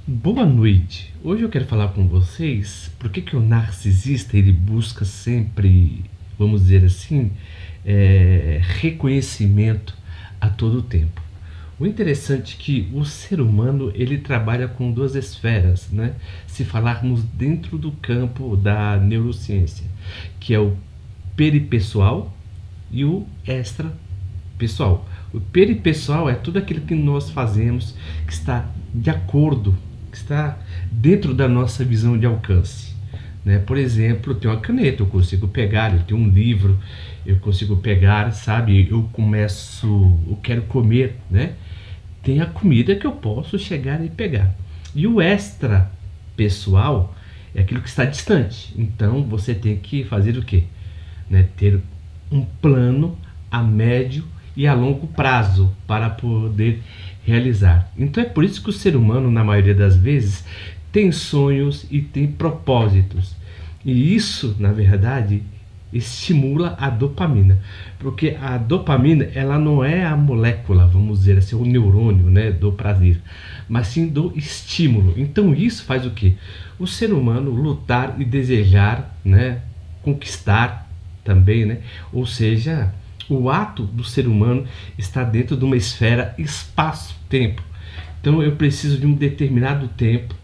Boa noite. Hoje eu quero falar com vocês por que o narcisista ele busca sempre, vamos dizer assim, reconhecimento a todo tempo. O interessante é que o ser humano ele trabalha com duas esferas, né? Se falarmos dentro do campo da neurociência, que é o peripessoal e o extrapessoal. O peripessoal é tudo aquilo que nós fazemos que está de acordo, que está dentro da nossa visão de alcance. Né? Por exemplo, eu tenho uma caneta, eu consigo pegar, eu tenho um livro, eu consigo pegar, sabe? Eu quero comer, né? Tem a comida que eu posso chegar e pegar. E o extra pessoal é aquilo que está distante. Então você tem que fazer o quê? Né? Ter um plano a médio e a longo prazo para poder realizar. Então é por isso que o ser humano, na maioria das vezes, tem sonhos e tem propósitos. E isso, na verdade, estimula a dopamina, porque a dopamina ela não é a molécula, vamos dizer assim, o neurônio, né, do prazer, mas sim do estímulo. Então isso faz o que? O ser humano lutar e desejar, né, conquistar também, né? Ou seja, o ato do ser humano está dentro de uma esfera espaço-tempo. Então eu preciso de um determinado tempo,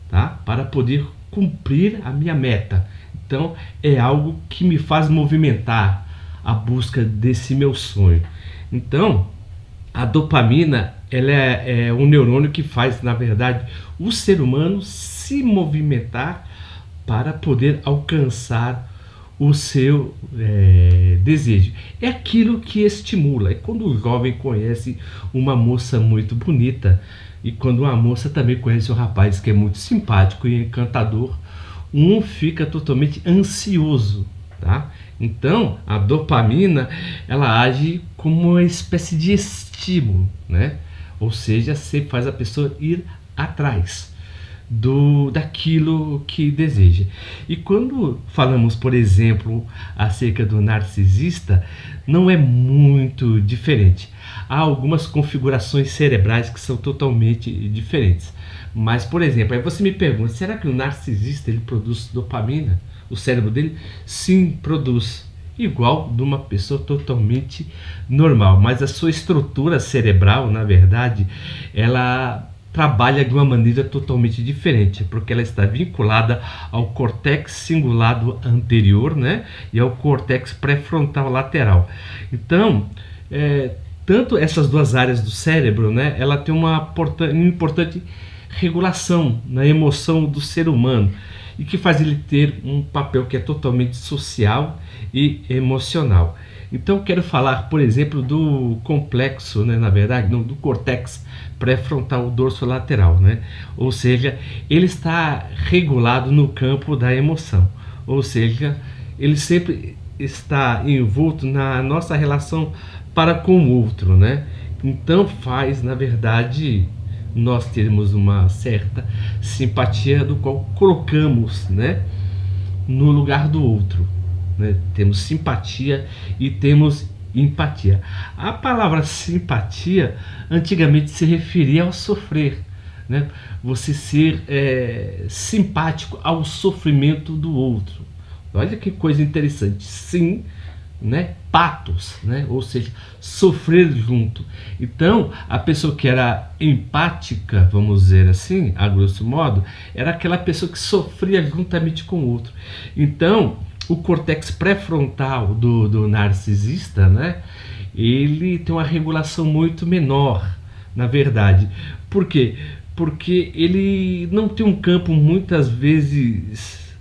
tá, para poder cumprir a minha meta. Então é algo que me faz movimentar a busca desse meu sonho. Então a dopamina ela é um neurônio que faz, na verdade, o ser humano se movimentar para poder alcançar o seu desejo. É aquilo que estimula. É quando o jovem conhece uma moça muito bonita e quando uma moça também conhece um rapaz que é muito simpático e encantador, um fica totalmente ansioso, tá? Então, a dopamina, ela age como uma espécie de estímulo, né? Ou seja, sempre faz a pessoa ir atrás daquilo que deseja. E quando falamos, por exemplo, acerca do narcisista, não é muito diferente. Há algumas configurações cerebrais que são totalmente diferentes. Mas, por exemplo, aí você me pergunta, será que o narcisista ele produz dopamina? O cérebro dele? Sim, produz. Igual de uma pessoa totalmente normal. Mas a sua estrutura cerebral, na verdade, ela trabalha de uma maneira totalmente diferente, porque ela está vinculada ao córtex cingulado anterior, né, e ao córtex pré-frontal lateral. Então, tanto essas duas áreas do cérebro, né, ela tem uma importante regulação na emoção do ser humano e que faz ele ter um papel que é totalmente social e emocional. Então quero falar, por exemplo, do complexo, né, na verdade, não, do córtex pré-frontal dorsolateral, né? Ou seja, ele está regulado no campo da emoção. Ou seja, ele sempre está envolto na nossa relação para com o outro, né? Então faz, na verdade, nós termos uma certa simpatia do qual colocamos, né, no lugar do outro. Né? Temos simpatia e temos empatia. A palavra simpatia antigamente se referia ao sofrer, né? Você ser simpático ao sofrimento do outro. Olha que coisa interessante. Sim, né? Patos, né? Ou seja, sofrer junto. Então, a pessoa que era empática, vamos dizer assim, a grosso modo, era aquela pessoa que sofria juntamente com o outro. Então, o córtex pré-frontal do narcisista, né? Ele tem uma regulação muito menor, na verdade. Por quê? Porque ele não tem um campo muitas vezes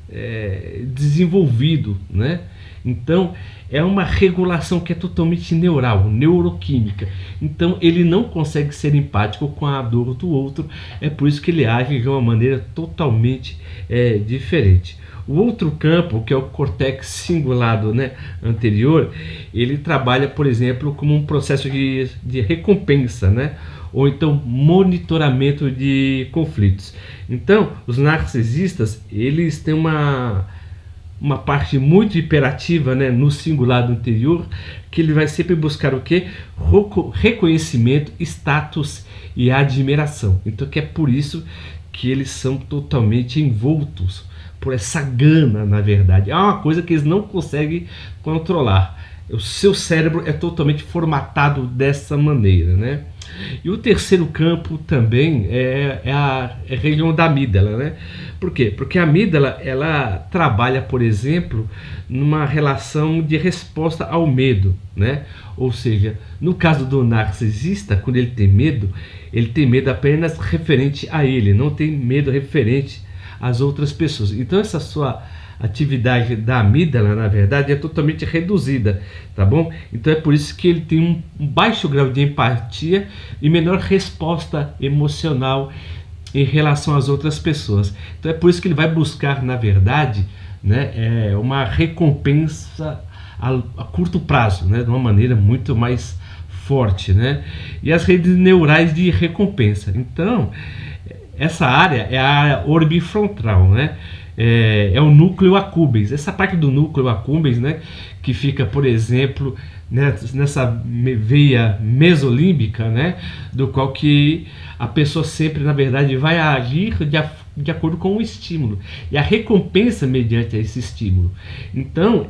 desenvolvido, né? Então é uma regulação que é totalmente neural, neuroquímica. Então ele não consegue ser empático com a dor do outro. É por isso que ele age de uma maneira totalmente diferente. O outro campo, que é o córtex cingulado, né, anterior, ele trabalha, por exemplo, como um processo de recompensa, né? Ou então monitoramento de conflitos. Então, os narcisistas, eles têm uma parte muito imperativa, né, no singular do anterior, que ele vai sempre buscar o quê? Reconhecimento, status e admiração. Então que é por isso que eles são totalmente envoltos por essa gana, na verdade. É uma coisa que eles não conseguem controlar. O seu cérebro é totalmente formatado dessa maneira, né? E o terceiro campo também é a região da amígdala, né? Por quê? Porque a amígdala, ela trabalha, por exemplo, numa relação de resposta ao medo, né? Ou seja, no caso do narcisista, quando ele tem medo apenas referente a ele, não tem medo referente às outras pessoas. Então essa sua atividade da amígdala, na verdade, é totalmente reduzida, tá bom? Então é por isso que ele tem um baixo grau de empatia e menor resposta emocional em relação às outras pessoas. Então é por isso que ele vai buscar, na verdade, né, uma recompensa a curto prazo, né, de uma maneira muito mais forte, né? E as redes neurais de recompensa. Então, essa área é a área orbifrontal, né? É o núcleo accumbens. Essa parte do núcleo accumbens, né, que fica, por exemplo, nessa veia mesolímbica, né, do qual que a pessoa sempre, na verdade, vai agir de acordo com o estímulo e a recompensa mediante esse estímulo. Então,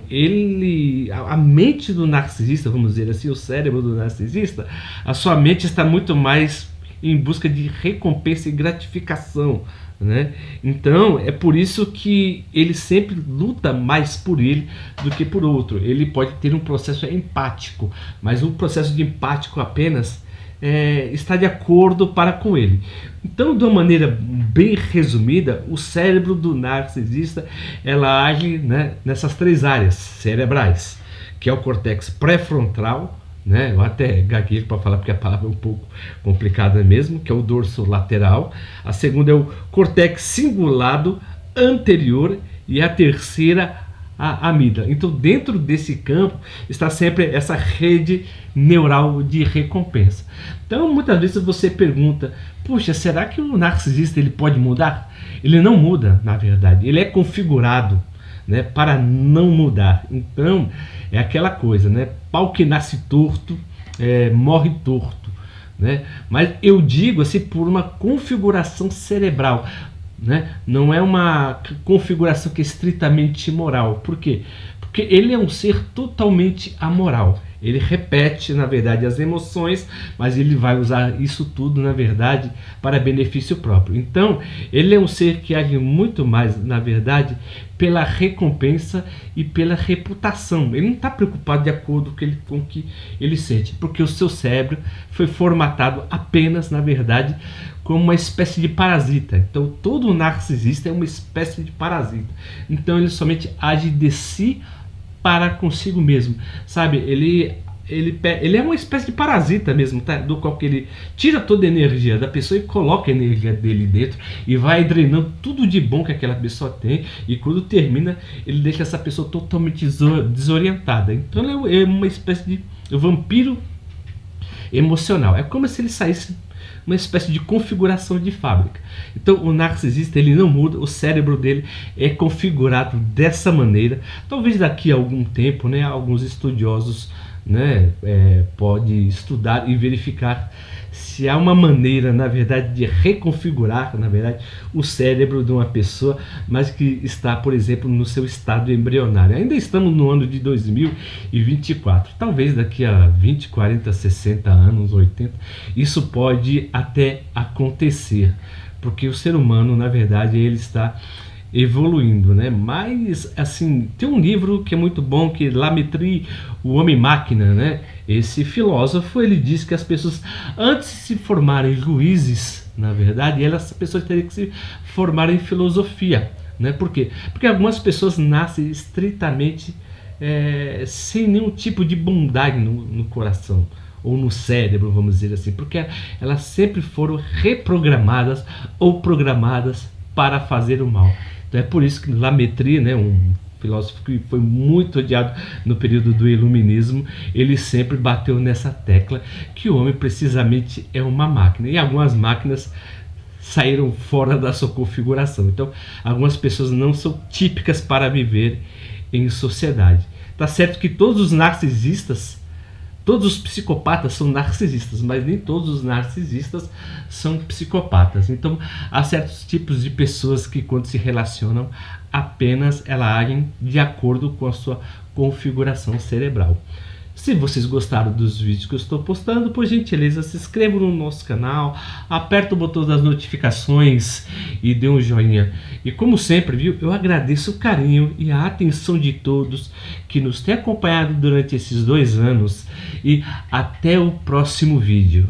a mente do narcisista, vamos dizer assim, o cérebro do narcisista, a sua mente está muito mais em busca de recompensa e gratificação, né? Então é por isso que ele sempre luta mais por ele do que por outro. Ele pode ter um processo empático, mas um processo de empático apenas está de acordo para com ele. Então, de uma maneira bem resumida, o cérebro do narcisista, ela age, né, nessas três áreas cerebrais, que é o córtex pré-frontal, né? Eu até gaguejo para falar porque a palavra é um pouco complicada mesmo, que é o dorso lateral. A segunda é o córtex cingulado anterior e a terceira a amígdala. Então, dentro desse campo está sempre essa rede neural de recompensa. Então, muitas vezes você pergunta: puxa, será que o narcisista ele pode mudar? Ele não muda, na verdade. Ele é configurado, né, para não mudar. Então é aquela coisa, né? Pau que nasce torto morre torto, né? Mas eu digo assim, por uma configuração cerebral, né? Não é uma configuração que é estritamente moral. Por quê? Porque ele é um ser totalmente amoral. Ele repete, na verdade, as emoções, mas ele vai usar isso tudo, na verdade, para benefício próprio. Então, ele é um ser que age muito mais, na verdade, pela recompensa e pela reputação. Ele não está preocupado de acordo com o que ele sente, porque o seu cérebro foi formatado apenas, na verdade, como uma espécie de parasita. Então, todo narcisista é uma espécie de parasita. Então, ele somente age de si para consigo mesmo, sabe? Ele é uma espécie de parasita mesmo, tá? Do qual que ele tira toda a energia da pessoa e coloca a energia dele dentro e vai drenando tudo de bom que aquela pessoa tem, e quando termina ele deixa essa pessoa totalmente desorientada. Então ele é uma espécie de vampiro emocional. É como se ele saísse uma espécie de configuração de fábrica. Então o narcisista ele não muda, o cérebro dele é configurado dessa maneira. Talvez daqui a algum tempo, né, alguns estudiosos, né, pode estudar e verificar se há uma maneira, na verdade, de reconfigurar, na verdade, o cérebro de uma pessoa, mas que está, por exemplo, no seu estado embrionário. Ainda estamos no ano de 2024. Talvez daqui a 20, 40, 60 anos, 80, isso pode até acontecer, porque o ser humano, na verdade, ele está evoluindo, né? Mas assim, tem um livro que é muito bom, que é La Mettrie, o Homem-Máquina, né? Esse filósofo, ele diz que as pessoas, antes de se formarem juízes, na verdade, as pessoas teriam que se formar em filosofia, né? Por quê? Porque algumas pessoas nascem estritamente sem nenhum tipo de bondade no coração ou no cérebro, vamos dizer assim, porque elas sempre foram reprogramadas ou programadas para fazer o mal. Então é por isso que La Mettrie, né, um filósofo que foi muito odiado no período do iluminismo, ele sempre bateu nessa tecla que o homem precisamente é uma máquina. E algumas máquinas saíram fora da sua configuração. Então, algumas pessoas não são típicas para viver em sociedade. Tá certo que todos os narcisistas, todos os psicopatas são narcisistas, mas nem todos os narcisistas são psicopatas. Então, há certos tipos de pessoas que, quando se relacionam, apenas elas agem de acordo com a sua configuração cerebral. Se vocês gostaram dos vídeos que eu estou postando, por gentileza, se inscrevam no nosso canal, aperta o botão das notificações e dê um joinha. E como sempre, viu, eu agradeço o carinho e a atenção de todos que nos têm acompanhado durante esses 2 anos. E até o próximo vídeo.